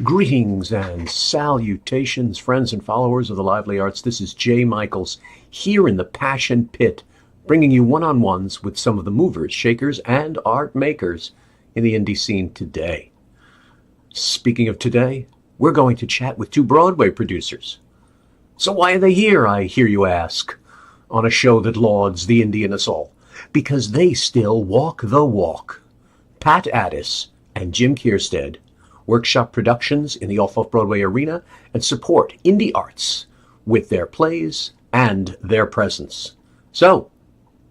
Greetings and salutations, friends and followers of the lively arts. This is Jay Michaels here in the Passion Pit, bringing you one-on-ones with some of the movers, shakers, and art makers in the indie scene today. Speaking of today, we're going to chat with two Broadway producers. So why are they here, I hear you ask, on a show that lauds the indie in us all? Because they still walk the walk. Pat Addiss and Jim Kierstead workshop productions in the Off-Broadway arena and support indie arts with their plays and their presence. So,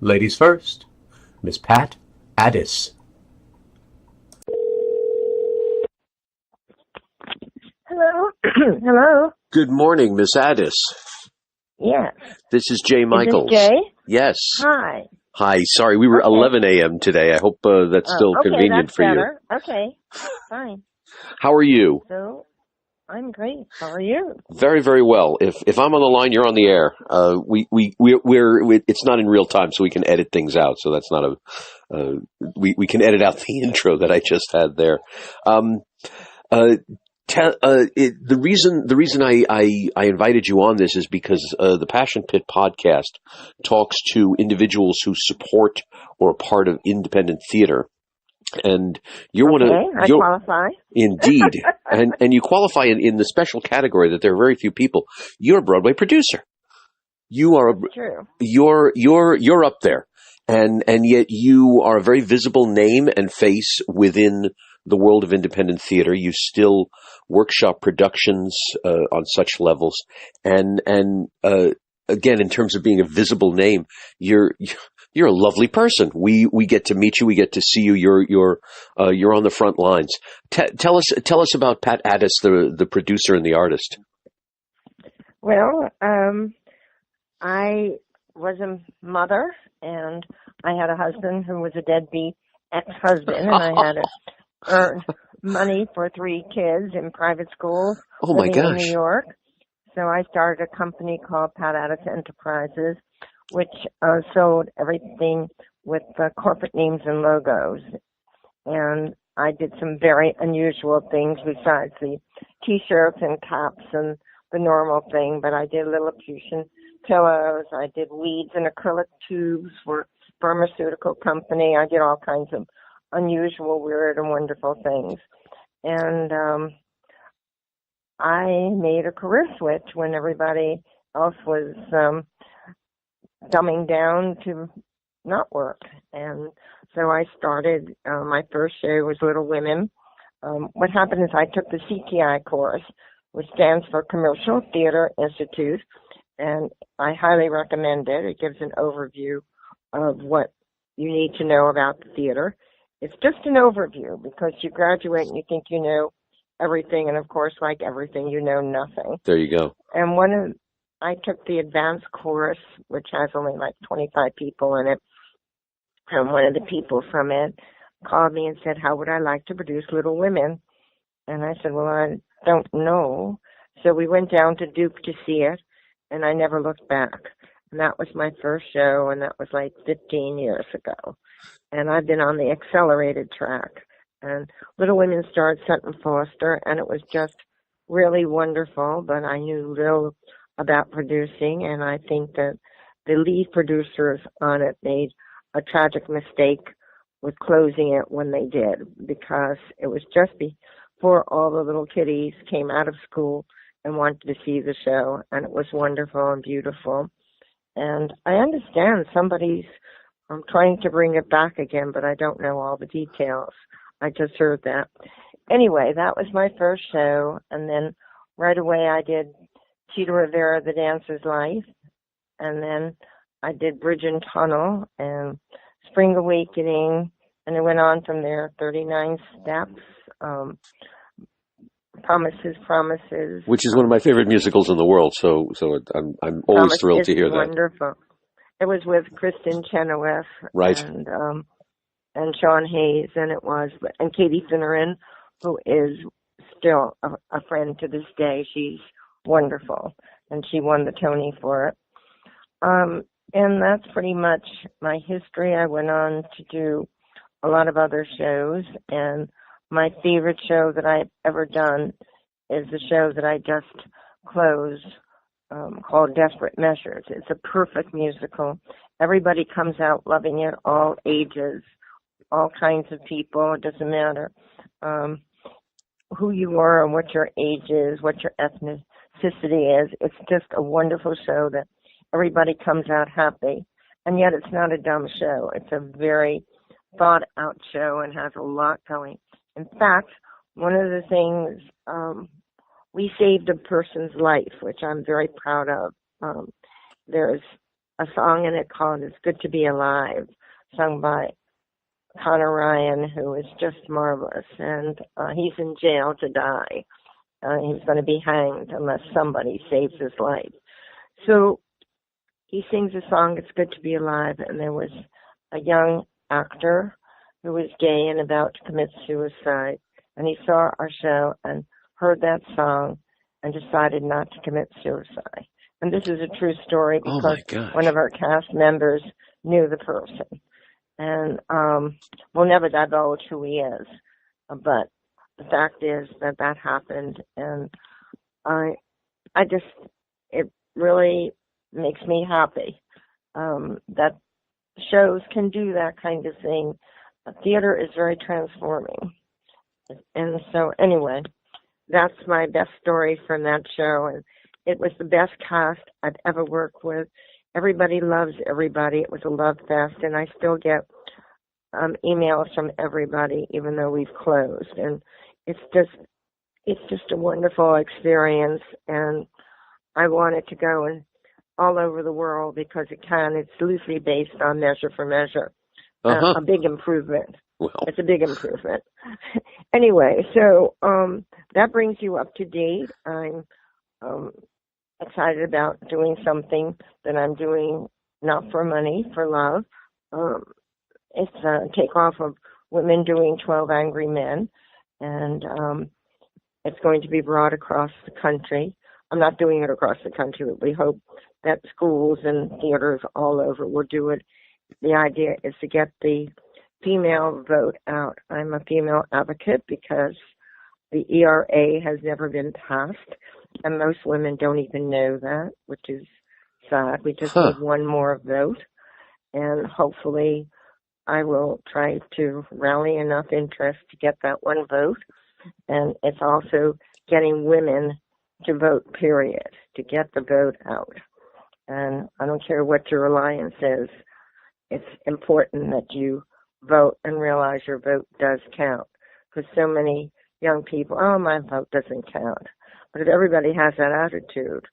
ladies first, Miss Pat Addiss. Hello. Hello. Good morning, Miss Addiss. Yes. This is Jay Michaels. Is this Jay? Yes. Hi. Hi. Sorry, we were 11 a.m. today. I hope that's still convenient that's for better. you. Okay. Fine. How are you? So, I'm great. How are you? Very, very well. If I'm on the line, you're on the air. It's not in real time, so we can edit things out. So that's not we can edit out the intro that I just had there. The reason I invited you on this is because the Passion Pit podcast talks to individuals who support or are part of independent theater. And you're one of I qualify. Indeed. and you qualify in the special category that there are very few people. You're a Broadway producer. You are True. You're up there. And yet you are a very visible name and face within the world of independent theater. You still workshop productions on such levels. And again, in terms of being a visible name, you're a lovely person. We get to meet you. We get to see you. You're on the front lines. Tell us about Pat Addiss, the producer and the artist. Well, I was a mother, and I had a husband who was a deadbeat ex-husband, and I had to earn money for 3 kids in private schools living in New York. So I started a company called Pat Addiss Enterprises, which sold everything with corporate names and logos. And I did some very unusual things besides the T-shirts and caps and the normal thing, but I did Lilliputian pillows. I did weeds in acrylic tubes for a pharmaceutical company. I did all kinds of unusual, weird, and wonderful things. And I made a career switch when everybody else was dumbing down to not work. And so I started, my first show was Little Women. What happened is I took the CTI course, which stands for Commercial Theater Institute, and I highly recommend it. It gives an overview of what you need to know about the theater. It's just an overview because you graduate and you think you know everything, and of course, like everything, you know nothing. There you go. And I took the advanced course, which has only like 25 people in it, and one of the people from it called me and said, how would I like to produce Little Women? And I said, well, I don't know. So we went down to Duke to see it, and I never looked back. And that was my first show, and that was like 15 years ago. And I've been on the accelerated track. And Little Women starred Sutton Foster, and it was just really wonderful, but I knew little about producing, and I think that the lead producers on it made a tragic mistake with closing it when they did, because it was just before all the little kiddies came out of school and wanted to see the show, and it was wonderful and beautiful. And I understand somebody's trying to bring it back again, but I don't know all the details. I just heard that. Anyway, that was my first show, and then right away I did CHITA RIVERA, The Dancer's Life, and then I did Bridge and Tunnel and Spring Awakening, and it went on from there, 39 Steps, Promises. Which is one of my favorite musicals in the world, so I'm always thrilled to hear that. Wonderful. It was with Kristen Chenoweth, right, and Sean Hayes, and Katie Finneran, who is still a friend to this day. She's wonderful, and she won the Tony for it. And that's pretty much my history. I went on to do a lot of other shows, and my favorite show that I've ever done is the show that I just closed called Desperate Measures. It's a perfect musical. Everybody comes out loving it, all ages, all kinds of people. It doesn't matter who you are and what your age is, what your ethnicity is. It's just a wonderful show that everybody comes out happy. And yet it's not a dumb show. It's a very thought-out show and has a lot going. In fact, one of the things, we saved a person's life, which I'm very proud of. There's a song in it called It's Good to Be Alive, sung by Connor Ryan, who is just marvelous. And he's in jail to die. He's going to be hanged unless somebody saves his life. So he sings a song, It's Good to Be Alive, and there was a young actor who was gay and about to commit suicide, and he saw our show and heard that song and decided not to commit suicide. And this is a true story because one of our cast members knew the person. And we'll never divulge who he is, but the fact is that that happened, and it really makes me happy that shows can do that kind of thing. Theater is very transforming. And so anyway, that's my best story from that show. And it was the best cast I've ever worked with. Everybody loves everybody. It was a love fest. And I still get emails from everybody, even though we've closed. And it's just a wonderful experience. And I want it to go all over the world because it can. It's loosely based on Measure for Measure. A big improvement. Well. It's a big improvement. Anyway, so that brings you up to date. I'm excited about doing something that I'm doing not for money, for love. It's a takeoff of Women Doing 12 Angry Men, and it's going to be brought across the country. I'm not doing it across the country, but we hope that schools and theaters all over will do it. The idea is to get the female vote out. I'm a female advocate because the ERA has never been passed, and most women don't even know that, which is sad. We just need one more vote, and hopefully I will try to rally enough interest to get that one vote. And it's also getting women to vote, period, to get the vote out. And I don't care what your alliance is. It's important that you vote and realize your vote does count. Because so many young people, my vote doesn't count. But if everybody has that attitude,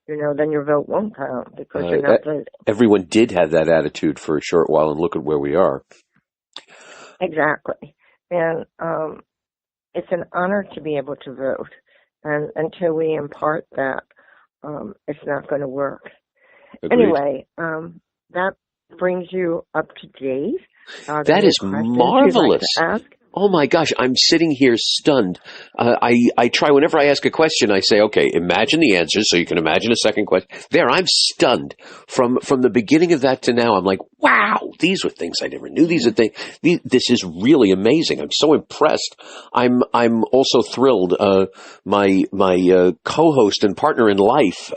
then your vote won't count because you're not voting. Everyone did have that attitude for a short while, and look at where we are. Exactly. And it's an honor to be able to vote. And until we impart that, it's not going to work. Agreed. Anyway, that brings you up to date. That is marvelous. Like Oh my gosh, I'm sitting here stunned. I try, whenever I ask a question, I say, okay, imagine the answer, so you can imagine a second question. There, I'm stunned. From the beginning of that to now, I'm like, wow, these were things I never knew. These are things, this is really amazing. I'm so impressed. I'm also thrilled. My co-host and partner in life,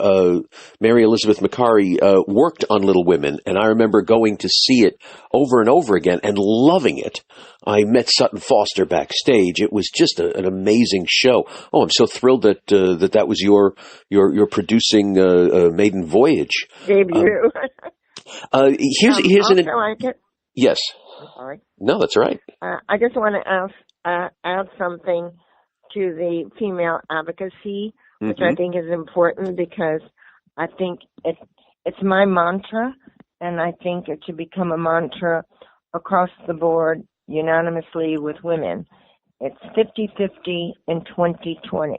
Mary Elizabeth Macari, worked on Little Women, and I remember going to see it over and over again and loving it. I met Sutton Foster backstage. It was just an amazing show. Oh, I'm so thrilled that that was your producing maiden voyage. Debut. Here's an. Yes. I'm sorry. No, that's right. I just want to add something to the female advocacy, which I think is important because I think it's my mantra, and I think it should become a mantra across the board unanimously with women. It's 50-50 in 2020.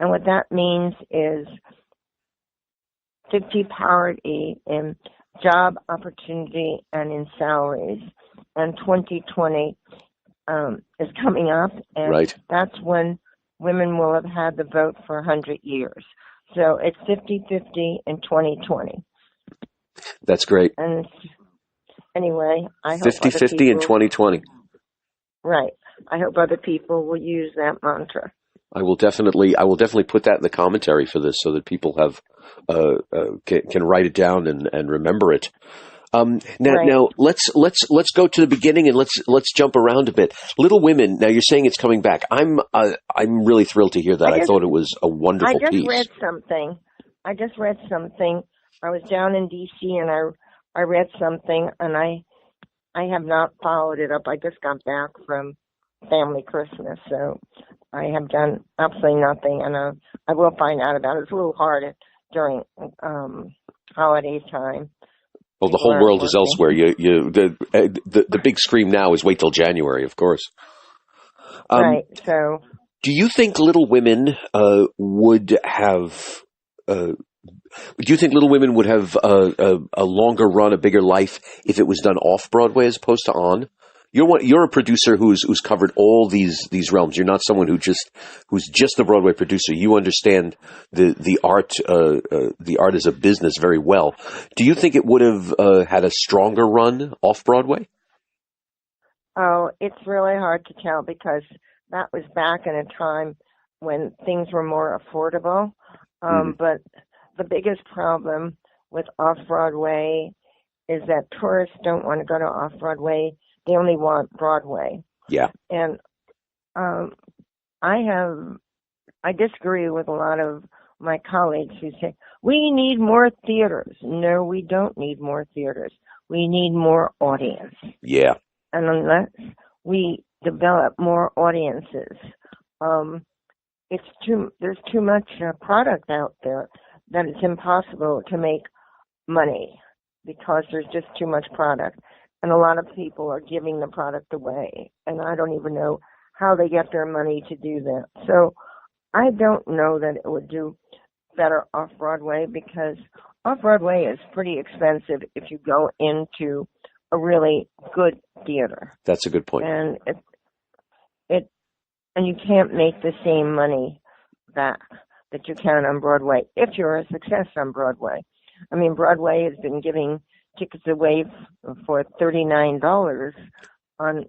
And what that means is 50 parity in job opportunity and in salaries. And 2020 is coming up, and that's when women will have had the vote for 100 years. So it's 50-50 in 2020. That's great. And anyway, I hope 50-50 in 2020. Right. I hope other people will use that mantra. I will definitely put that in the commentary for this so that people have can write it down and remember it. Right. Now let's go to the beginning and let's jump around a bit. Little Women. Now you're saying it's coming back. I'm really thrilled to hear that. I thought it was a wonderful piece. I just read something. I was down in D.C. and I read something, and I have not followed it up. I just got back from family Christmas, so I have done absolutely nothing, and I will find out about it. It's a little hard during holiday time. Well, the whole world is elsewhere. The big scream now is wait till January, of course. Right. So, do you think Little Women would have? Do you think Little Women would have a longer run, a bigger life if it was done off Broadway as opposed to on? You're a producer who's covered all these realms. You're not someone who's just a Broadway producer. You understand the art as a business very well. Do you think it would have had a stronger run off Broadway? Oh, it's really hard to tell because that was back in a time when things were more affordable. But the biggest problem with Off-Broadway is that tourists don't want to go to Off-Broadway. They only want Broadway. Yeah. And I disagree with a lot of my colleagues who say, we need more theaters. No, we don't need more theaters. We need more audience. Yeah. And unless we develop more audiences, there's too much product out there that it's impossible to make money because there's just too much product. And a lot of people are giving the product away. And I don't even know how they get their money to do that. So I don't know that it would do better off-Broadway because off-Broadway is pretty expensive if you go into a really good theater. That's a good point. And and you can't make the same money back that you can on Broadway if you're a success on Broadway. I mean, Broadway has been giving tickets away for $39 on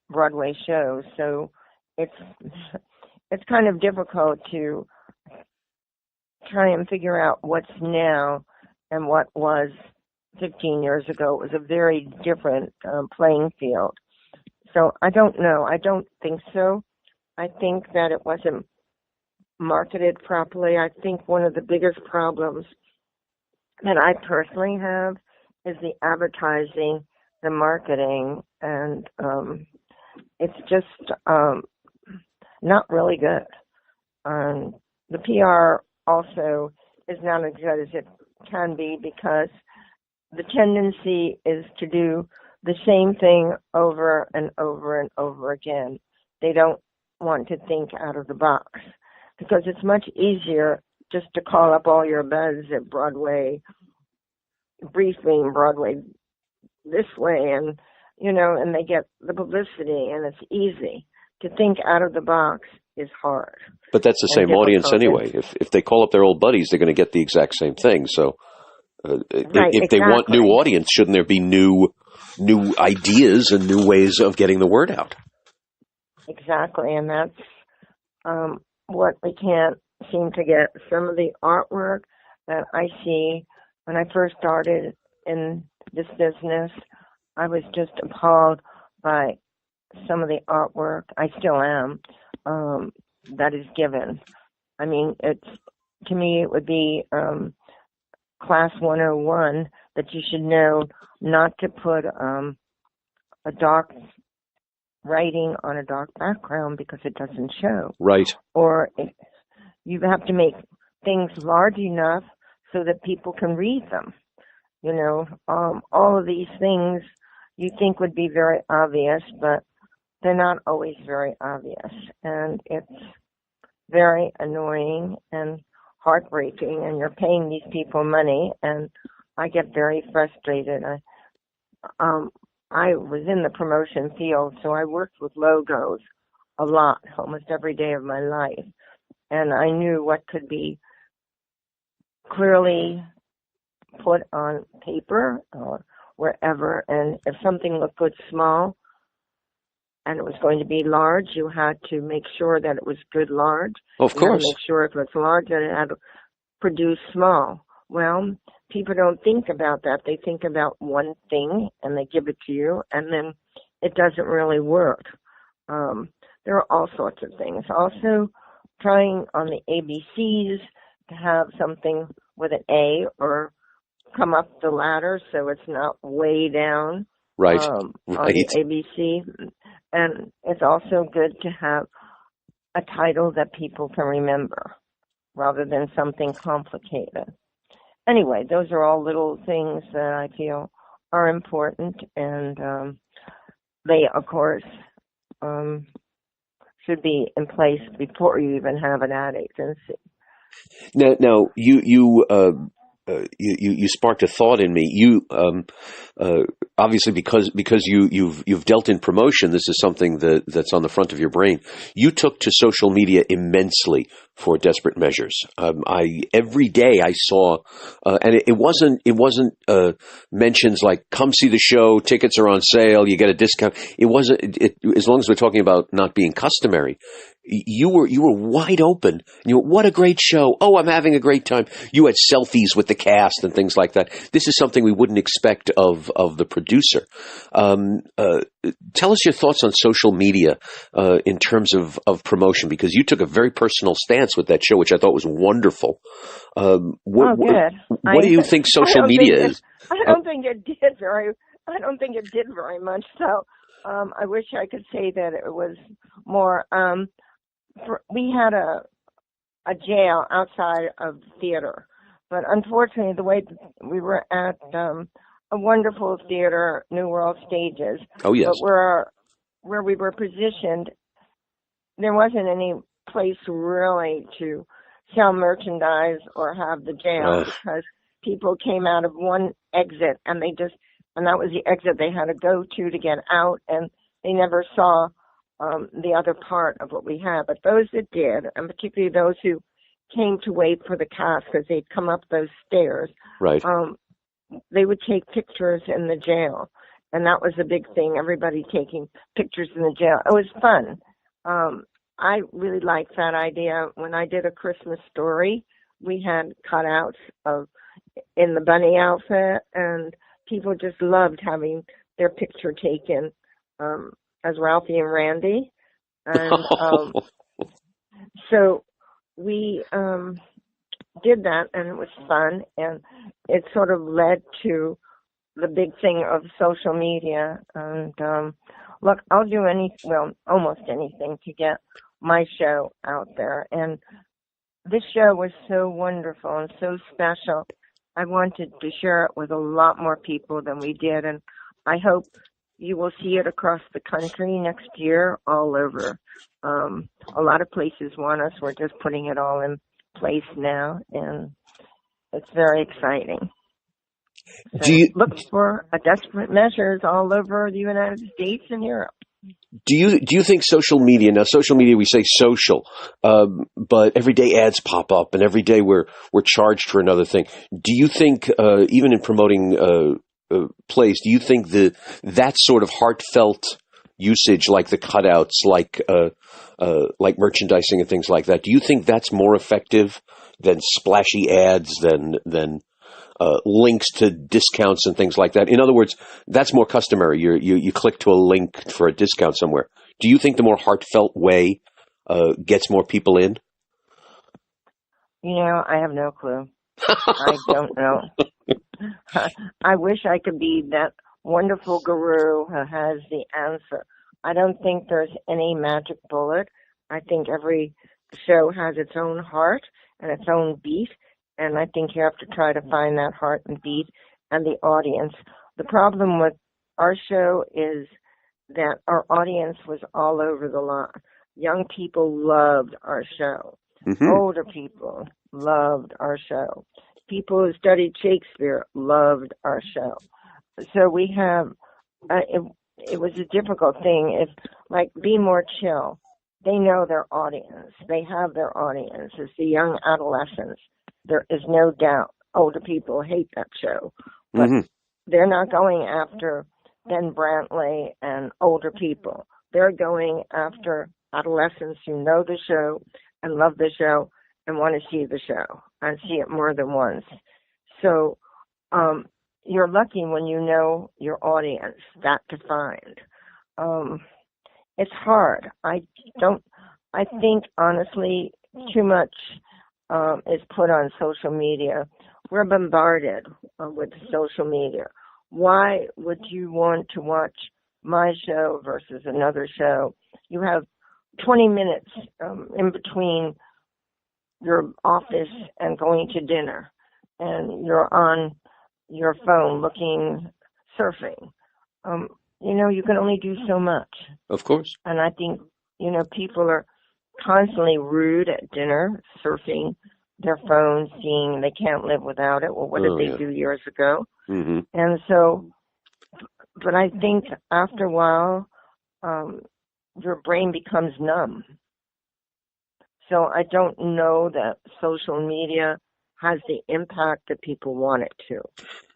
Broadway shows, so it's kind of difficult to try and figure out what's now and what was 15 years ago. It was a very different playing field. So I don't know. I don't think so. I think that it wasn't marketed properly. I think one of the biggest problems that I personally have is the advertising, the marketing, and it's just not really good. The PR also is not as good as it can be because the tendency is to do the same thing over and over and over again. They don't want to think out of the box because it's much easier just to call up all your buds at Broadway briefing, Broadway this way, and and they get the publicity, and it's easy. To think out of the box is hard. But that's the same audience anyway. If they call up their old buddies, they're going to get the exact same thing. So if they want new audience, shouldn't there be new ideas and new ways of getting the word out? Exactly, and that's what we can't seem to get. Some of the artwork that I see when I first started in this business, I was just appalled by some of the artwork. I still am, that is given. I mean, to me, it would be class 101 that you should know not to put a dark writing on a dark background because it doesn't show. Right. Or you have to make things large enough so that people can read them. All of these things you think would be very obvious, but they're not always very obvious. And it's very annoying and heartbreaking, and you're paying these people money, and I get very frustrated. I was in the promotion field, so I worked with logos a lot, almost every day of my life. And I knew what could be clearly put on paper or wherever. And if something looked good small, and it was going to be large, you had to make sure that it was good large. Of You had course. to make sure if it was large that it had to produce small. Well, people don't think about that. They think about one thing and they give it to you, and then it doesn't really work. There are all sorts of things. Also, trying on the ABCs to have something with an A or come up the ladder so it's not way down Right. on Right. the ABC. And it's also good to have a title that people can remember rather than something complicated. Anyway, those are all little things that I feel are important, and they, of course, should be in place before you even have an ad agency. Now, you sparked a thought in me. You obviously because you've dealt in promotion. This is something that's on the front of your brain. You took to social media immensely for Desperate Measures. Every day I saw, and it wasn't mentions like come see the show, tickets are on sale, you get a discount. It wasn't. As long as we're talking about not being customary. You were wide open. What a great show. Oh, I'm having a great time. You had selfies with the cast and things like that. This is something we wouldn't expect of the producer. Tell us your thoughts on social media in terms of promotion, because you took a very personal stance with that show, which I thought was wonderful. Good. What do you think social media is? I don't think it did very much. So I wish I could say that it was more. We had a jail outside of the theater, but unfortunately, the way we were at a wonderful theater, New World Stages. Oh yes. But where we were positioned, there wasn't any place really to sell merchandise or have the jail because people came out of one exit and that was the exit they had to go to get out, and they never saw the other part of what we had. But those that did, and particularly those who came to wait for the cast because they'd come up those stairs, right? They would take pictures in the jail, and that was a big thing. Everybody taking pictures in the jail. It was fun. I really liked that idea. When I did A Christmas Story, we had cutouts in the bunny outfit, and people just loved having their picture taken as Ralphie and Randy. And so we did that, and it was fun, and it sort of led to the big thing of social media. And look, I'll do almost anything to get my show out there. And this show was so wonderful and so special. I wanted to share it with a lot more people than we did, and I hope you will see it across the country next year, all over. A lot of places want us. We're just putting it all in place now, and it's very exciting. So look for a Desperate Measures all over the United States and Europe. Do you think social media, now social media, we say social, but every day ads pop up and every day we're charged for another thing. Do you think, even in promoting plays, do you think that sort of heartfelt usage, like the cutouts, like merchandising and things like that, do you think that's more effective than splashy ads, than links to discounts and things like that? In other words, that's more customary. You click to a link for a discount somewhere. Do you think the more heartfelt way gets more people in? I have no clue. I don't know. I wish I could be that wonderful guru who has the answer. I don't think there's any magic bullet. I think every show has its own heart and its own beat, and I think you have to try to find that heart and beat and the audience. The problem with our show is that our audience was all over the lot. Young people loved our show. Mm-hmm. Older people loved our show. People who studied Shakespeare loved our show. So we have, it was a difficult thing. Be More Chill. They know their audience. They have their audience. It's the young adolescents. There is no doubt older people hate that show. But they're not going after Ben Brantley and older people. they're going after adolescents who know the show and love the show and want to see the show and see it more than once. So you're lucky when you know your audience that defined. It's hard. I think, honestly, too much is put on social media. We're bombarded with social media. Why would you want to watch my show versus another show? You have 20 minutes in between your office and going to dinner, and you're on your phone surfing. You can only do so much. Of course. And I think, people are constantly rude at dinner, surfing their phones, seeing they can't live without it. Well, what did they do years ago? Mm-hmm. And so, but I think after a while, your brain becomes numb. So I don't know that social media has the impact that people want it to.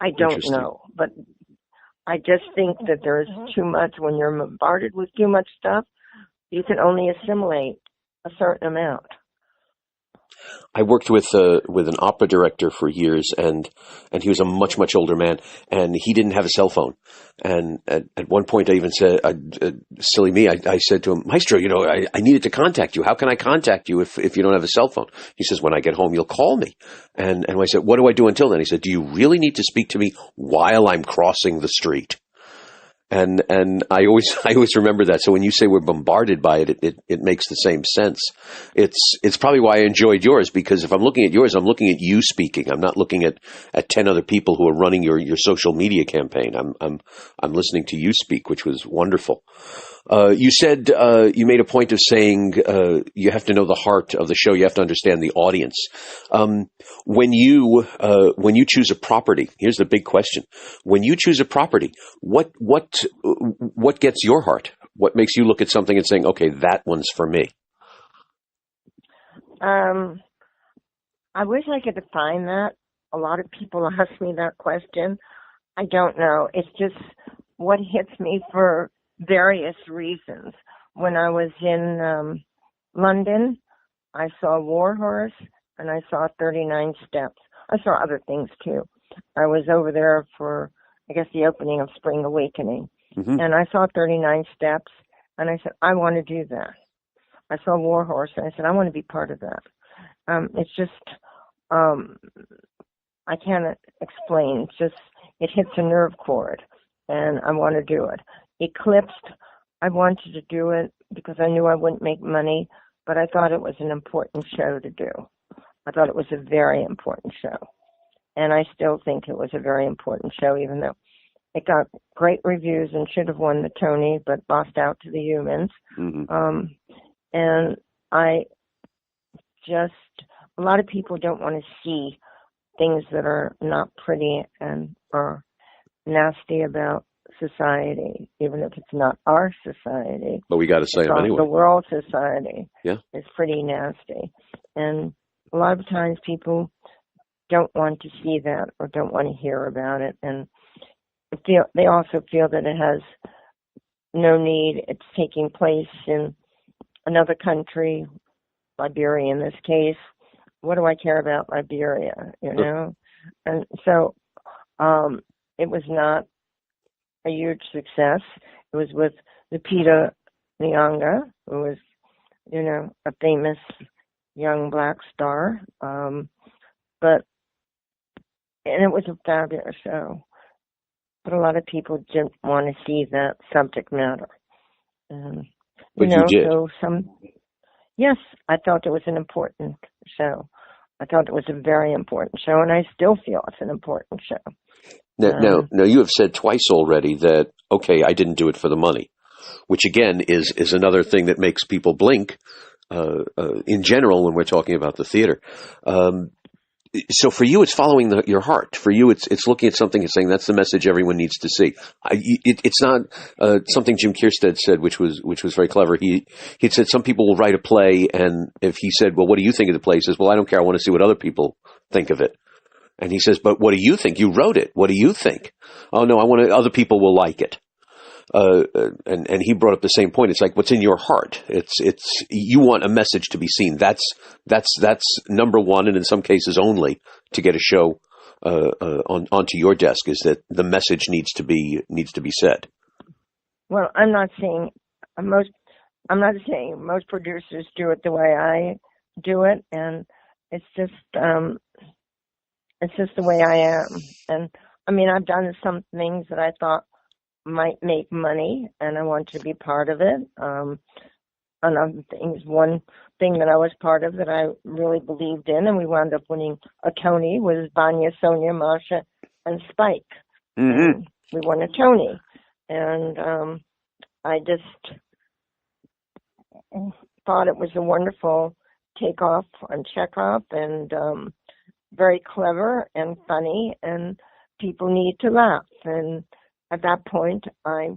I don't know. But I just think that there's too much. When you're bombarded with too much stuff, you can only assimilate a certain amount. I worked with an opera director for years, and he was a much, much older man, and he didn't have a cell phone. And at one point I even said, silly me, I said to him, Maestro, I needed to contact you. How can I contact you if you don't have a cell phone? He says, when I get home, you'll call me. And I said, what do I do until then? He said, do you really need to speak to me while I'm crossing the street? And I always remember that. So when you say we're bombarded by it, it makes the same sense. It's probably why I enjoyed yours, because if I'm looking at yours, I'm looking at you speaking. I'm not looking at 10 other people who are running your social media campaign. I'm listening to you speak, which was wonderful. You said you made a point of saying you have to know the heart of the show. You have to understand the audience. When you choose a property, here's the big question: when you choose a property, what gets your heart? What makes you look at something and saying, "Okay, that one's for me"? I wish I could define that. A lot of people ask me that question. I don't know. It's just what hits me for various reasons. When I was in London, I saw War Horse and I saw 39 Steps. I saw other things too. I was over there for, I guess, the opening of Spring Awakening. Mm-hmm. And I saw 39 Steps and I said, I want to do that. I saw War Horse and I said, I want to be part of that. It's just, I can't explain. It's just, it hits a nerve chord and I want to do it. Eclipsed, I wanted to do it because I knew I wouldn't make money, but I thought it was an important show to do. I thought it was a very important show. And I still think it was a very important show, even though it got great reviews and should have won the Tony, but lost out to The Humans. Mm-hmm. And I just, a lot of people don't want to see things that are not pretty and are nasty about society, even if it's not our society. But we got to say them anyway. The world society, yeah, is pretty nasty. And a lot of times people don't want to see that or don't want to hear about it. And they also feel that it has no need. It's taking place in another country, Liberia in this case. What do I care about Liberia, And so it was not a huge success. It was with Lupita Nyong'o, who was, a famous young black star. And it was a fabulous show. But a lot of people didn't want to see that subject matter. But you did. Yes, I thought it was an important show. I thought it was a very important show, and I still feel it's an important show. Now, you have said twice already that, okay, I didn't do it for the money, which again is another thing that makes people blink in general when we're talking about the theater. So for you, it's following your heart. For you, it's looking at something and saying that's the message everyone needs to see. It's not something Jim Kierstead said, which was very clever. He said some people will write a play, and if he said, "Well, what do you think of the play?" He says, "Well, I don't care. I want to see what other people think of it." And he says, "But what do you think? You wrote it. What do you think?" "Oh no, other people will like it." and he brought up the same point. It's like what's in your heart. It's you want a message to be seen. That's number one, and in some cases only to get a show onto your desk is that the message needs to be said. Well, I'm not saying most producers do it the way I do it, and it's just the way I am. And I mean, I've done some things that I thought might make money, and I wanted to be part of it. Other things, one thing that I was part of that I really believed in, and we wound up winning a Tony, was VANYA, SONIA, MASHA, and Spike. Mm-hmm. And we won a Tony, and I just thought it was a wonderful takeoff on Chekhov, and very clever and funny, and people need to laugh. And at that point, I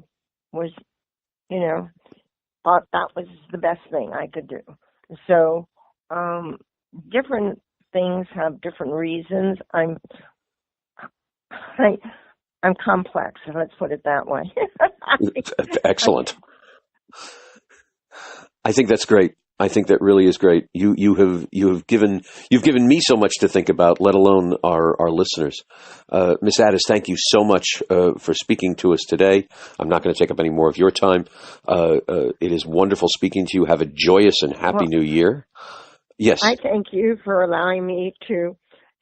was, thought that was the best thing I could do. So different things have different reasons. I'm complex, let's put it that way. Excellent. I think that's great. I think that really is great. You've given me so much to think about, let alone our listeners. Miss Addiss, thank you so much for speaking to us today. I'm not going to take up any more of your time. It is wonderful speaking to you. Have a joyous and happy New Year. Yes. I thank you for allowing me to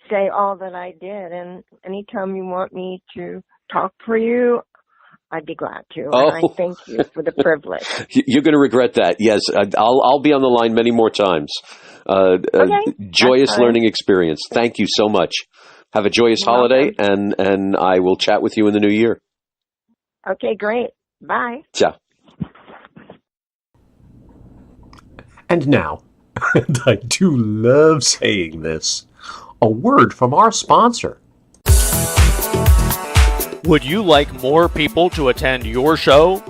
say all that I did. And anytime you want me to talk for you, I'd be glad to. Oh. And I thank you for the privilege. You're going to regret that. Yes, I'll be on the line many more times. Okay. Joyous learning experience. Thank you so much. Have a joyous holiday, and I will chat with you in the new year. Okay, great. Bye. Ciao. And now, and I do love saying this, a word from our sponsor. Would you like more people to attend your show?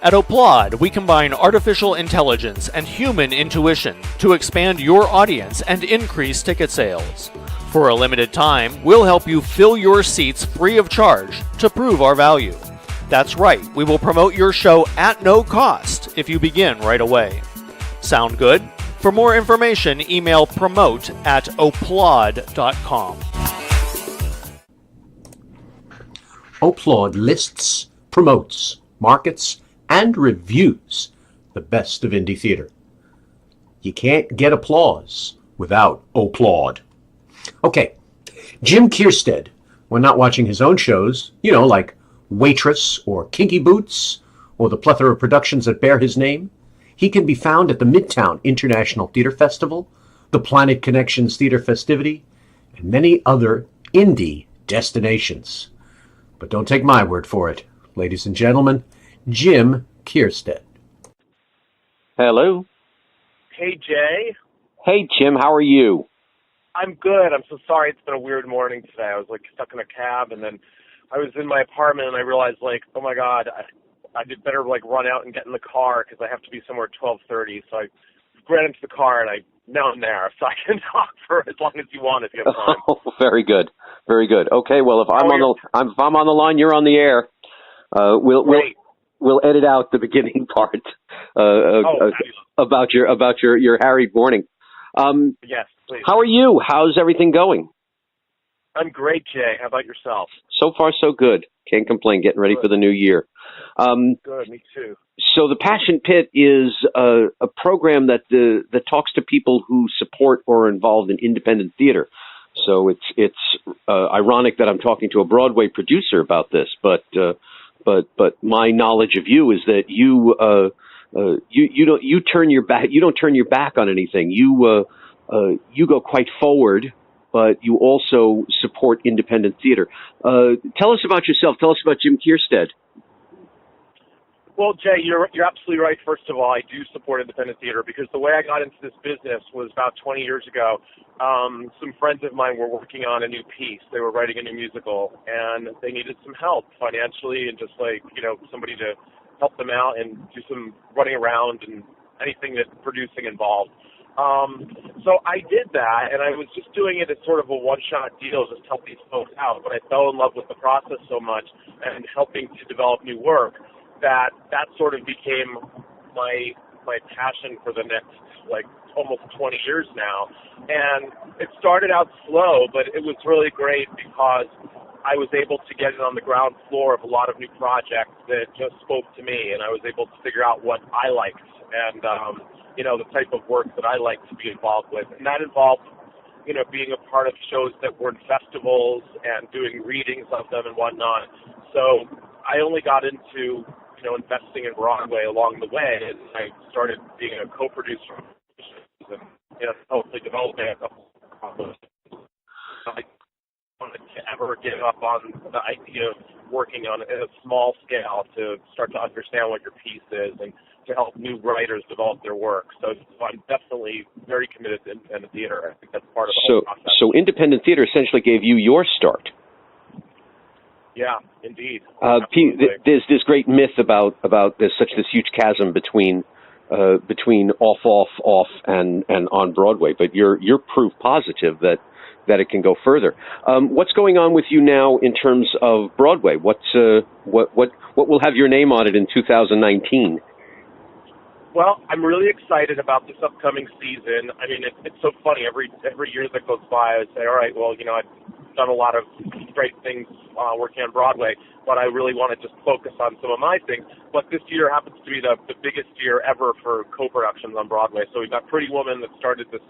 At Applaud, we combine artificial intelligence and human intuition to expand your audience and increase ticket sales. For a limited time, we'll help you fill your seats free of charge to prove our value. That's right, we will promote your show at no cost if you begin right away. Sound good? For more information, email promote@applaud.com. Applaud lists, promotes, markets, and reviews the best of indie theater. You can't get applause without Applaud. Okay, Jim Kierstead, when not watching his own shows, like Waitress or Kinky Boots, or the plethora of productions that bear his name, he can be found at the Midtown International Theater Festival, the Planet Connections Theater Festivity, and many other indie destinations. But don't take my word for it. Ladies and gentlemen, Jim Kierstead. Hello. Hey, Jay. Hey, Jim. How are you? I'm good. I'm so sorry. It's been a weird morning today. I was stuck in a cab, and then I was in my apartment, and I realized oh my God, I did better run out and get in the car because I have to be somewhere at 12:30. So I ran into the car, and now I'm there, so I can talk for as long as you want if you have time. Oh, very good, very good. Okay, well, if I'm on the line, you're on the air. We'll edit out the beginning part about your harried morning. Yes, please. How are you? How's everything going? I'm great, Jay. How about yourself? So far, so good. Can't complain. Getting ready for the new year. Good, me too. So the Passion Pit is a program that talks to people who support or are involved in independent theater. So it's ironic that I'm talking to a Broadway producer about this, but my knowledge of you is that you don't turn your back on anything. You go quite forward, but you also support independent theater. Tell us about yourself. Tell us about Jim Kierstead. Well, Jay, you're absolutely right. First of all, I do support independent theater because the way I got into this business was about 20 years ago. Some friends of mine were working on a new piece. They were writing a new musical, and they needed some help financially and just somebody to help them out and do some running around and anything that producing involved. So I did that, and I was just doing it as sort of a one-shot deal, just to help these folks out. But I fell in love with the process so much and helping to develop new work that sort of became my passion for the next, like, almost 20 years now. And it started out slow, but it was really great because I was able to get in on the ground floor of a lot of new projects that just spoke to me, and I was able to figure out what I liked and, the type of work that I like to be involved with. And that involved, being a part of shows that were in festivals and doing readings of them and whatnot. So I only got into, investing in Broadway along the way, and I started being a co-producer and, hopefully developing a couple of those. I wanted to ever give up on the idea of working on a small scale to start to understand what your piece is and to help new writers develop their work. So I'm definitely very committed to independent theater. I think that's part of the whole process. So independent theater essentially gave you your start. Yeah, indeed. There's this great myth about there's such this huge chasm between off, and on Broadway, but you're proof positive that it can go further. What's going on with you now in terms of Broadway? What will have your name on it in 2019? Well, I'm really excited about this upcoming season. I mean, it's so funny. Every year that goes by, I say, all right, well, I've done a lot of great things working on Broadway, but I really want to just focus on some of my things. But this year happens to be the biggest year ever for co-productions on Broadway. So we've got Pretty Woman that started this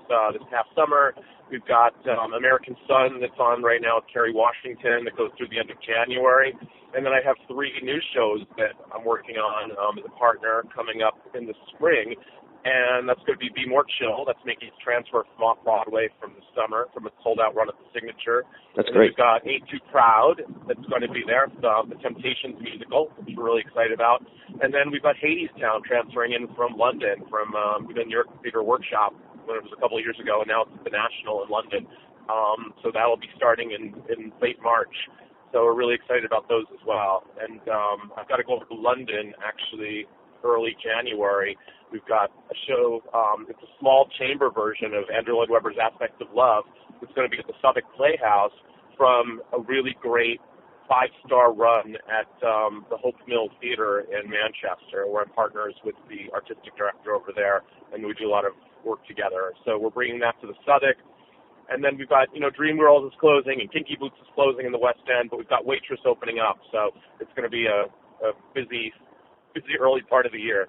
past summer. We've got American Son that's on right now with Kerry Washington that goes through the end of January. And then I have 3 new shows that I'm working on as a partner coming up in the spring. And that's going to be More Chill. That's making its transfer from Off Broadway from the summer, from its sold-out run at the Signature. That's great. We've got Ain't Too Proud that's going to be there, the Temptations musical, which we're really excited about. And then we've got Hadestown transferring in from London, from the New York Theater Workshop when it was a couple of years ago, and now it's at the National in London. So that will be starting in late March. So we're really excited about those as well. And I've got to go over to London, actually, early January. We've got a show, it's a small chamber version of Andrew Lloyd Webber's Aspects of Love. It's going to be at the Southwark Playhouse from a really great 5-star run at the Hope Mill Theater in Manchester, where I'm partners with the artistic director over there, and we do a lot of work together. So we're bringing that to the Southwark. And then we've got, Dream Girls is closing, and Kinky Boots is closing in the West End, but we've got Waitress opening up. So it's going to be a busy early part of the year.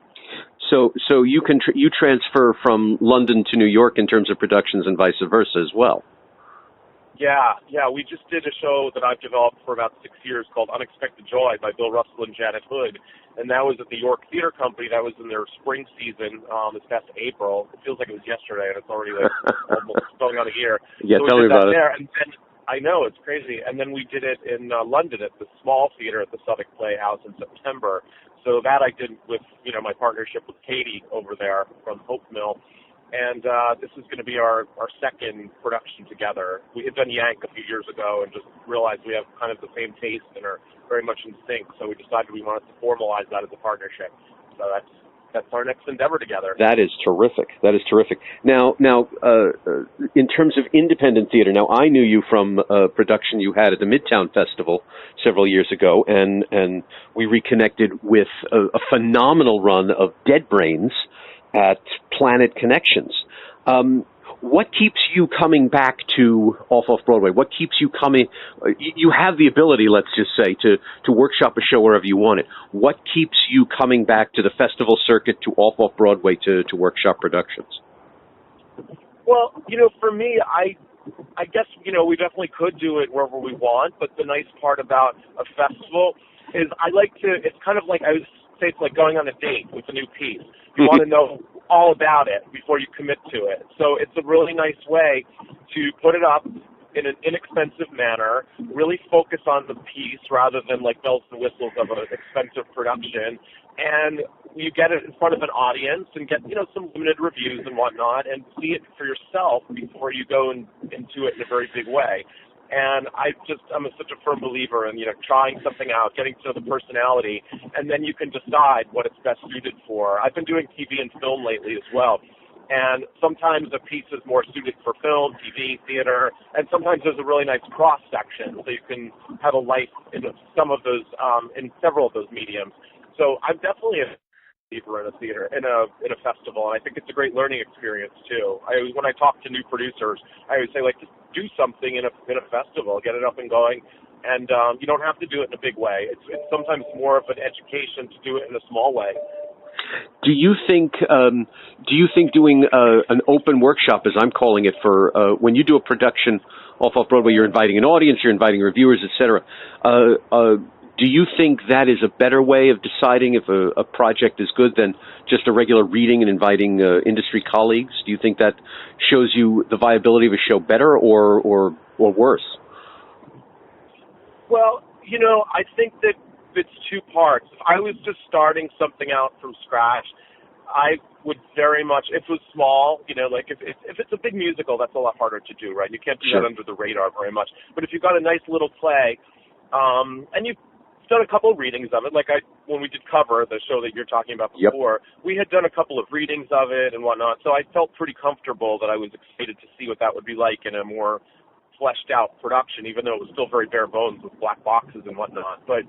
So you you transfer from London to New York in terms of productions and vice versa as well. Yeah. We just did a show that I've developed for about 6 years called Unexpected Joy by Bill Russell and Janet Hood, and that was at the York Theater Company. That was in their spring season this past April. It feels like it was yesterday, and it's already almost going on a year. Yeah, so tell me about it. And I know, it's crazy. And then we did it in London at the small theater at the Southwark Playhouse in September. So that I did with, my partnership with Katie over there from Hope Mill. And this is going to be our second production together. We had done Yank a few years ago and just realized we have kind of the same taste and are very much in sync. So we decided we wanted to formalize that as a partnership. So that's our next endeavor together. That is terrific. Now, in terms of independent theater, now I knew you from a production you had at the Midtown Festival several years ago, and we reconnected with a phenomenal run of Dead Brains at Planet Connections. What keeps you coming back to Off Broadway? What keeps you coming? You have the ability, let's just say, to workshop a show wherever you want it. What keeps you coming back to the festival circuit, to Off Broadway, to workshop productions? Well, for me, I guess, we definitely could do it wherever we want, but the nice part about a festival is it's kind of like, I would say it's like going on a date with a new piece. You want to know all about it before you commit to it. So it's a really nice way to put it up in an inexpensive manner, really focus on the piece rather than like bells and whistles of an expensive production. And you get it in front of an audience and get, some limited reviews and whatnot, and see it for yourself before you go into it in a very big way. And I'm such a firm believer in, trying something out, getting to know the personality, and then you can decide what it's best suited for. I've been doing TV and film lately as well. And sometimes a piece is more suited for film, TV, theater, and sometimes there's a really nice cross-section, so you can have a life in some of those, in several of those mediums. So I'm definitely a believer in a theater, in a festival, and I think it's a great learning experience too. When I talk to new producers, I always say, like, just do something in a festival, get it up and going, and you don't have to do it in a big way. It's sometimes more of an education to do it in a small way. Do you think doing an open workshop, as I'm calling it, for when you do a production off Broadway, you're inviting an audience, you're inviting reviewers, etc. Do you think that is a better way of deciding if a project is good than just a regular reading and inviting industry colleagues? Do you think that shows you the viability of a show better or worse? Well, I think that it's two parts. If I was just starting something out from scratch, I would very much, if it was small, like if it's a big musical, that's a lot harder to do, right? You can't do that under the radar very much. But if you've got a nice little play, and you've done a couple of readings of it, like when we did Cover, the show that you're talking about before, we had done a couple of readings of it and whatnot, so I felt pretty comfortable that I was excited to see what that would be like in a more fleshed out production, even though it was still very bare bones with black boxes and whatnot. But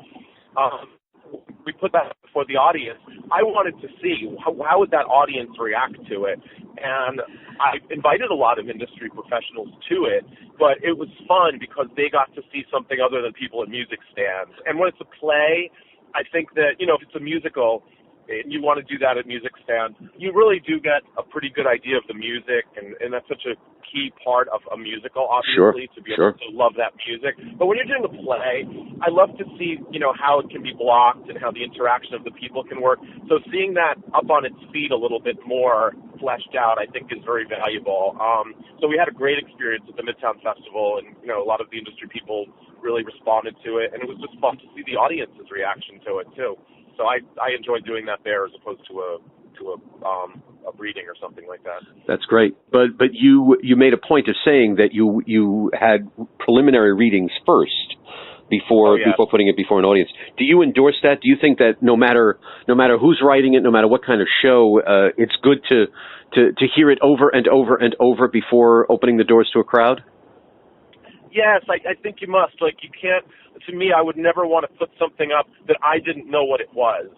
we put that before the audience. I wanted to see how would that audience react to it, and I invited a lot of industry professionals to it, but it was fun because they got to see something other than people at music stands. And when it's a play, I think that, if it's a musical and you want to do that at music stands, you really do get a pretty good idea of the music, and that's such a key part of a musical, obviously, to be able to love that music. But when you're doing a play, I love to see, how it can be blocked and how the interaction of the people can work. So seeing that up on its feet a little bit more fleshed out, I think, is very valuable. So we had a great experience at the Midtown Festival, and, a lot of the industry people really responded to it, and it was just fun to see the audience's reaction to it, too. So I enjoyed doing that there as opposed to a reading or something like that. That's great. But you made a point of saying that you had preliminary readings first before putting it before an audience. Do you endorse that? Do you think that no matter who's writing it, no matter what kind of show, it's good to hear it over and over and over before opening the doors to a crowd? Yes, I think you must. Like, you can't, to me, I would never want to put something up that I didn't know what it was.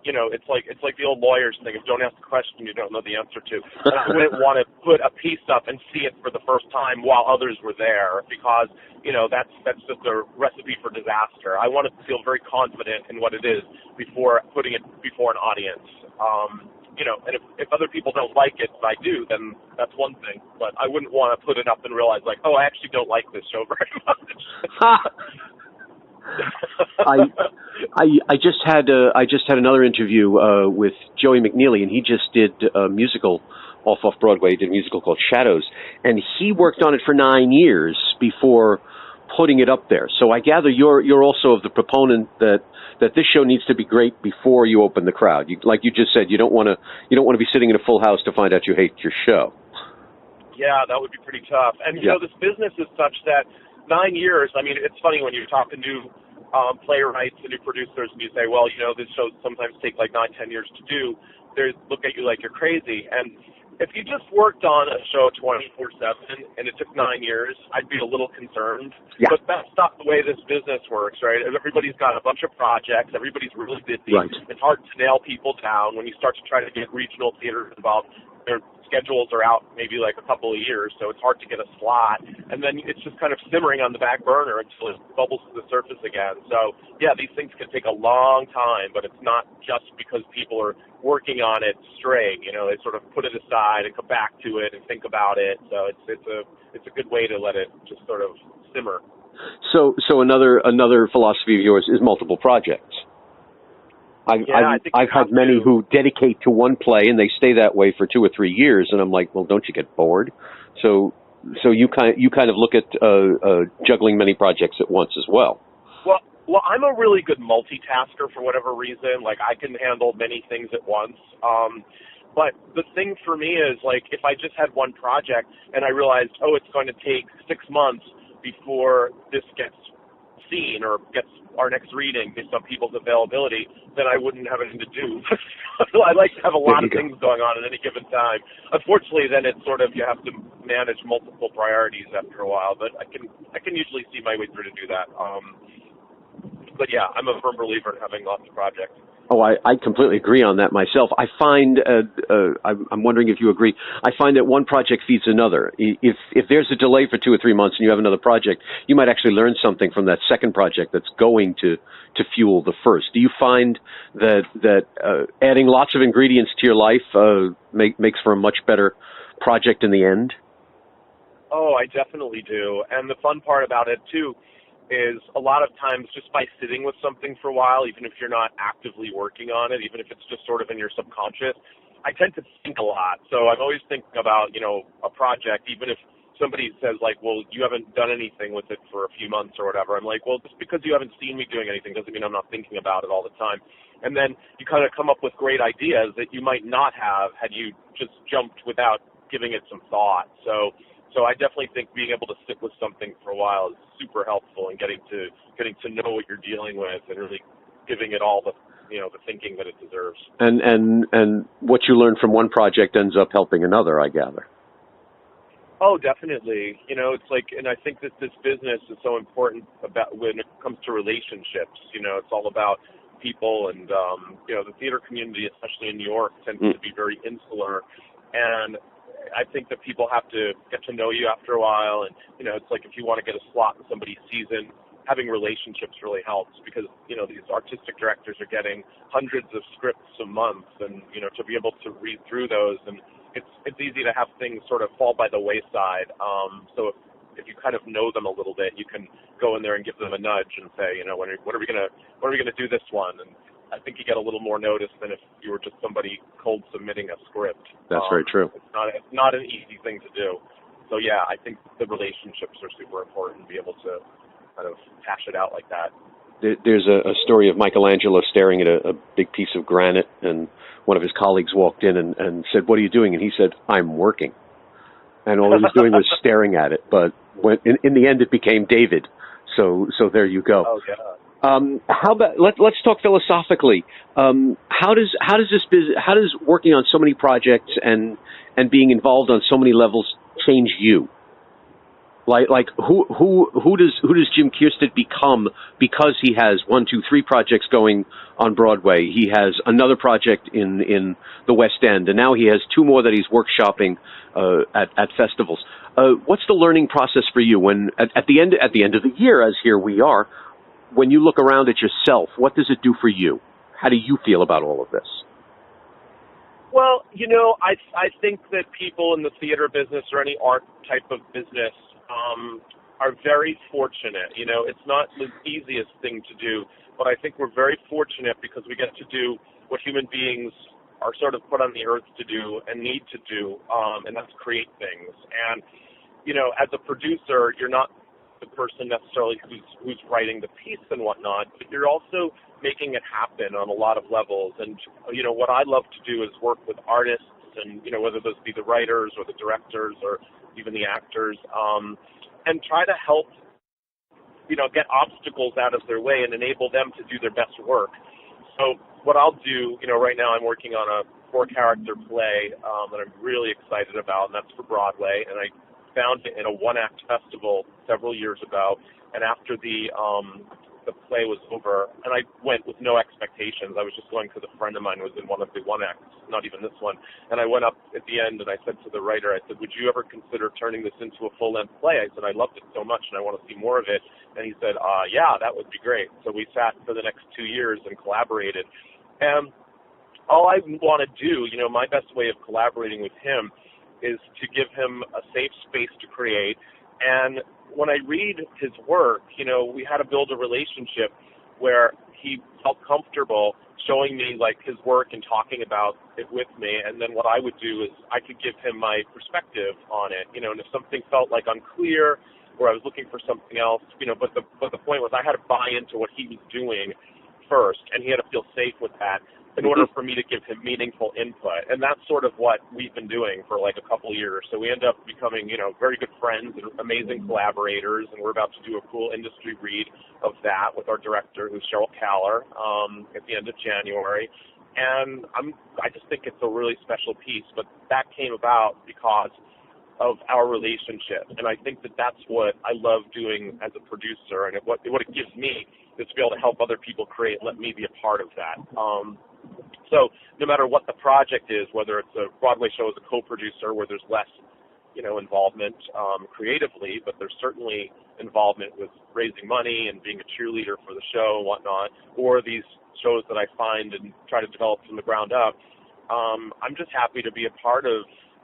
It's like the old lawyers thing, if don't ask a question you don't know the answer to. And I wouldn't want to put a piece up and see it for the first time while others were there, because, that's just a recipe for disaster. I want to feel very confident in what it is before putting it before an audience. And if other people don't like it, but I do, then that's one thing. But I wouldn't want to put it up and realize, like, I actually don't like this show very much. I just had another interview with Joey McNeely, and he just did a musical off Broadway. He did a musical called Shadows, and he worked on it for 9 years before putting it up there. So I gather you're also of the proponent that this show needs to be great before you open the crowd. Like you just said, you don't want to be sitting in a full house to find out you hate your show. Yeah, that would be pretty tough. And this business is such that 9 years. I mean, it's funny when you talk to new playwrights and new producers, and you say, well, this shows sometimes take like 9-10 years to do. They look at you like you're crazy. And if you just worked on a show 24/7 and it took 9 years, I'd be a little concerned. Yeah. But that's not the way this business works, right? Everybody's got a bunch of projects. Everybody's really busy. Right. It's hard to nail people down when you start to try to get regional theaters involved. Their schedules are out maybe like a couple of years, so it's hard to get a slot. And then it's just kind of simmering on the back burner until it bubbles to the surface again. So, yeah, these things can take a long time, but it's not just because people are working on it straying. They sort of put it aside and come back to it and think about it. So it's a good way to let it just sort of simmer. So another philosophy of yours is multiple projects. I've had many who dedicate to one play and they stay that way for 2 or 3 years, and I'm like, well, don't you get bored? So you kind of look at juggling many projects at once as well. Well, I'm a really good multitasker for whatever reason. Like, I can handle many things at once. But the thing for me is, like, if I just had one project and I realized, it's going to take 6 months before this gets seen or gets our next reading based on people's availability, then I wouldn't have anything to do. I like to have a lot of things going on at any given time. Unfortunately, then it's sort of, you have to manage multiple priorities after a while, but I can usually see my way through to do that. But yeah, I'm a firm believer in having lots of projects. Oh, I completely agree on that myself. I find, I'm wondering if you agree, I find that one project feeds another. If there's a delay for 2 or 3 months and you have another project, you might actually learn something from that second project that's going to fuel the first. Do you find that adding lots of ingredients to your life makes for a much better project in the end? Oh, I definitely do. And the fun part about it, too, is a lot of times just by sitting with something for a while, even if you're not actively working on it, even if it's just sort of in your subconscious, I tend to think a lot. So I'm always thinking about, a project, even if somebody says like, well, you haven't done anything with it for a few months or whatever. I'm like, well, just because you haven't seen me doing anything doesn't mean I'm not thinking about it all the time. And then you kind of come up with great ideas that you might not have had you just jumped without giving it some thought. So I definitely think being able to sit with something for a while is super helpful in getting to know what you're dealing with and really giving it all the the thinking that it deserves. And what you learn from one project ends up helping another, I gather. Oh, definitely. It's like, and I think that this business is so important about when it comes to relationships. It's all about people, and the theater community, especially in New York, tends to be very insular, and I think that people have to get to know you after a while, and it's like if you want to get a slot in somebody's season, having relationships really helps, because these artistic directors are getting hundreds of scripts a month, and to be able to read through those, and it's easy to have things sort of fall by the wayside. So if you kind of know them a little bit, you can go in there and give them a nudge and say, what are we gonna do this one? And I think you get a little more notice than if you were just somebody cold submitting a script. That's very true. It's not an easy thing to do. So yeah, I think the relationships are super important to be able to kind of hash it out like that. There's a story of Michelangelo staring at a big piece of granite, and one of his colleagues walked in and said, "What are you doing?" And he said, "I'm working." And all he was doing was staring at it. But in the end, it became David. So there you go. Oh, yeah. How about let's talk philosophically. How does working on so many projects and being involved on so many levels change you? Like who does Jim Kierstead become because he has 1, 2, 3 projects going on Broadway? He has another project in the West End, and now he has 2 more that he's workshopping at festivals. What's the learning process for you when at the end of the year, as here we are? When you look around at yourself, what does it do for you? How do you feel about all of this? Well, I think that people in the theater business or any art type of business are very fortunate. It's not the easiest thing to do, but I think we're very fortunate because we get to do what human beings are sort of put on the earth to do and need to do, and that's create things. And, as a producer, you're not the person necessarily who's writing the piece and whatnot, but you're also making it happen on a lot of levels. And what I love to do is work with artists, and whether those be the writers or the directors or even the actors, and try to help get obstacles out of their way and enable them to do their best work. So what I'll do, right now I'm working on a 4-character play that I'm really excited about, and that's for Broadway, and I found it in a 1-act festival several years ago, and after the play was over, and I went with no expectations. I was just going because a friend of mine was in one of the 1-acts, not even this one, and I went up at the end and I said to the writer, I said, would you ever consider turning this into a full-length play? I said, I loved it so much and I want to see more of it. And he said, yeah, that would be great. So we sat for the next 2 years and collaborated. And all I want to do, my best way of collaborating with him is to give him a safe space to create. And when I read his work, we had to build a relationship where he felt comfortable showing me like his work and talking about it with me. And then what I would do is I could give him my perspective on it, and if something felt like unclear or I was looking for something else, but the point was I had to buy into what he was doing first, and he had to feel safe with that in order for me to give him meaningful input. And that's sort of what we've been doing for like a couple years. So we end up becoming, very good friends and amazing collaborators, and we're about to do a cool industry read of that with our director, who's Cheryl Kaller, at the end of January. And I just think it's a really special piece, but that came about because of our relationship. And I think that that's what I love doing as a producer, and what it gives me is to be able to help other people create, let me be a part of that. So no matter what the project is, whether it's a Broadway show as a co-producer where there's less, involvement creatively, but there's certainly involvement with raising money and being a cheerleader for the show and whatnot, or these shows that I find and try to develop from the ground up, I'm just happy to be a part of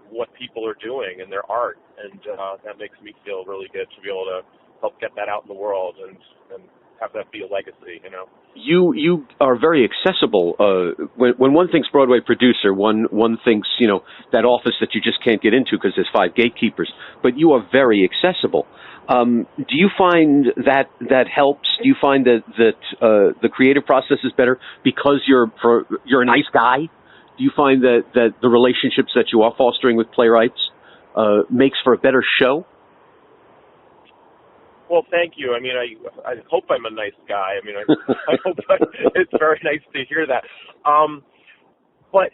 what people are doing and their art, and that makes me feel really good to be able to help get that out in the world and have that be a legacy, You are very accessible. When one thinks Broadway producer, one thinks, that office that you just can't get into because there's 5 gatekeepers. But you are very accessible. Do you find that helps? Do you find that the creative process is better because you're a nice guy? Do you find that the relationships that you are fostering with playwrights makes for a better show? Well, thank you. I mean, I hope I'm a nice guy. I mean, I hope it's very nice to hear that. But,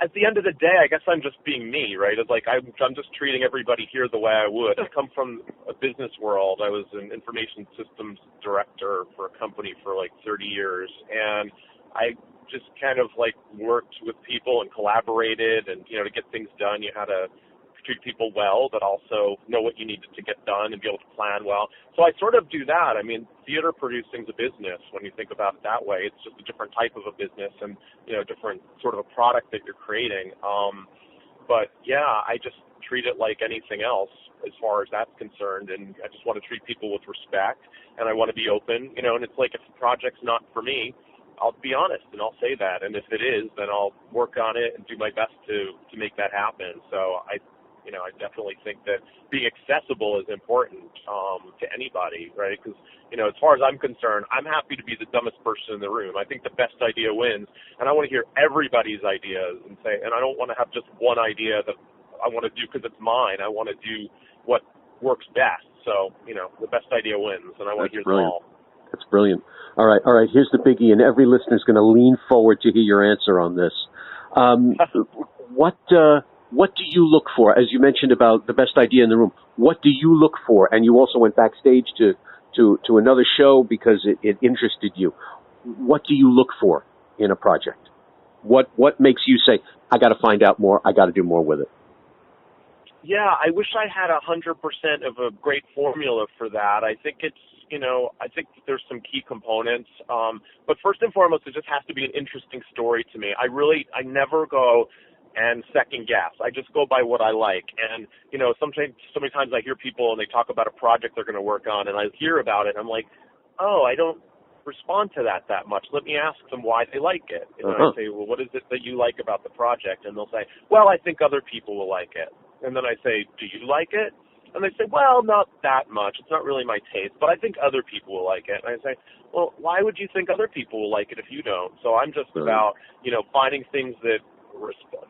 at the end of the day, I guess I'm just being me, right? It's like I'm just treating everybody here the way I would. I come from a business world. I was an information systems director for a company for like 30 years, and I just kind of like worked with people and collaborated, and, to get things done, you had to treat people well, but also know what you needed to get done and be able to plan well. So I sort of do that. I mean, theater producing is a business when you think about it that way. It's just a different type of a business and, different sort of a product that you're creating. But yeah, I just treat it like anything else as far as that's concerned. And I just want to treat people with respect, and I want to be open, and it's like if the project's not for me, I'll be honest and I'll say that. And if it is, then I'll work on it and do my best to make that happen. So I definitely think that being accessible is important to anybody, right? Because, as far as I'm concerned, I'm happy to be the dumbest person in the room. I think the best idea wins, and I want to hear everybody's ideas and I don't want to have just one idea that I want to do because it's mine. I want to do what works best. So, the best idea wins, and I want to hear them all. That's brilliant. All right. Here's the biggie, and every listener's going to lean forward to hear your answer on this. What do you look for? As you mentioned about the best idea in the room, what do you look for? And you also went backstage to another show because it interested you. What do you look for in a project? What makes you say, I got to find out more, I got to do more with it? Yeah, I wish I had 100% of a great formula for that. I think it's, I think there's some key components. But first and foremost, it just has to be an interesting story to me. I never go and second guess. I just go by what I like. And, sometimes, so many times I hear people and they talk about a project they're going to work on, and I hear about it, and I'm like, oh, I don't respond to that much. Let me ask them why they like it. And I say, well, what is it that you like about the project? And they'll say, well, I think other people will like it. And then I say, do you like it? And they say, well, not that much. It's not really my taste, but I think other people will like it. And I say, well, why would you think other people will like it if you don't? So I'm just about, finding things that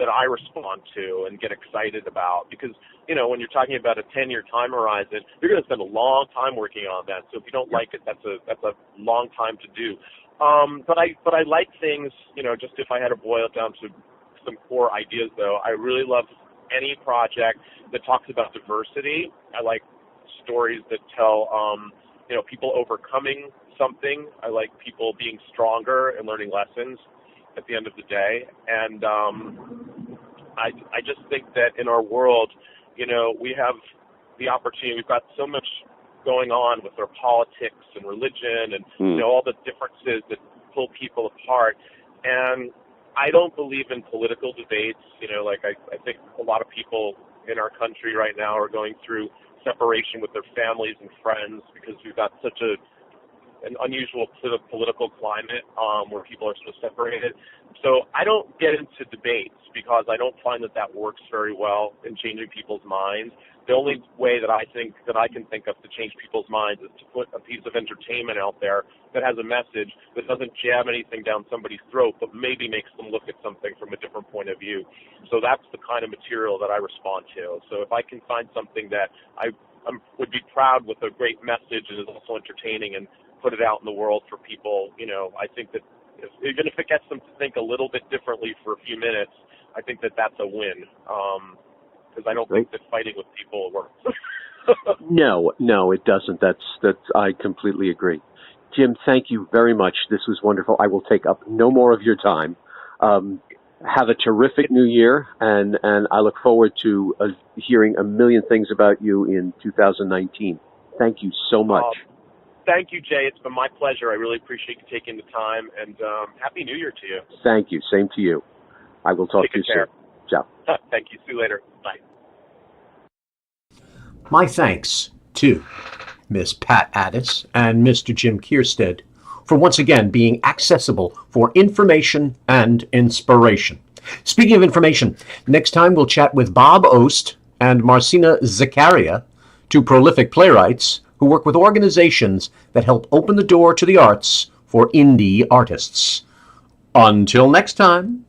I respond to and get excited about, because when you're talking about a 10-year time horizon, you're going to spend a long time working on that. So if you don't like it, that's a long time to do. But I like things, just if I had to boil it down to some core ideas, though, I really love any project that talks about diversity. I like stories that tell people overcoming something. I like people being stronger and learning lessons at the end of the day. And I just think that in our world, we have the opportunity. We've got so much going on with our politics and religion and all the differences that pull people apart. And I don't believe in political debates. I think a lot of people in our country right now are going through separation with their families and friends because we've got such an unusual sort of political climate where people are sort of separated. So I don't get into debates because I don't find that works very well in changing people's minds. The only way that I can think of to change people's minds is to put a piece of entertainment out there that has a message that doesn't jam anything down somebody's throat, but maybe makes them look at something from a different point of view. So that's the kind of material that I respond to. So if I can find something that I would be proud with a great message and is also entertaining and put it out in the world for people, I think that even if it gets them to think a little bit differently for a few minutes, I think that that's a win. because I don't Great. think that fighting with people works. No, it doesn't. That's I completely agree. Jim, thank you very much. This was wonderful. I will take up no more of your time. Have a terrific new year, and I look forward to hearing a million things about you in 2019. Thank you so much. Thank you, Jay. It's been my pleasure. I really appreciate you taking the time, and Happy New Year to you. Thank you. Same to you. I will talk to you soon. Ciao. Thank you. See you later. Bye. My thanks to Miss Pat Addiss and Mr. Jim Kierstead for once again being accessible for information and inspiration. Speaking of information, next time we'll chat with Bob Ost and Marcina Zakaria, two prolific playwrights who work with organizations that help open the door to the arts for indie artists. Until next time.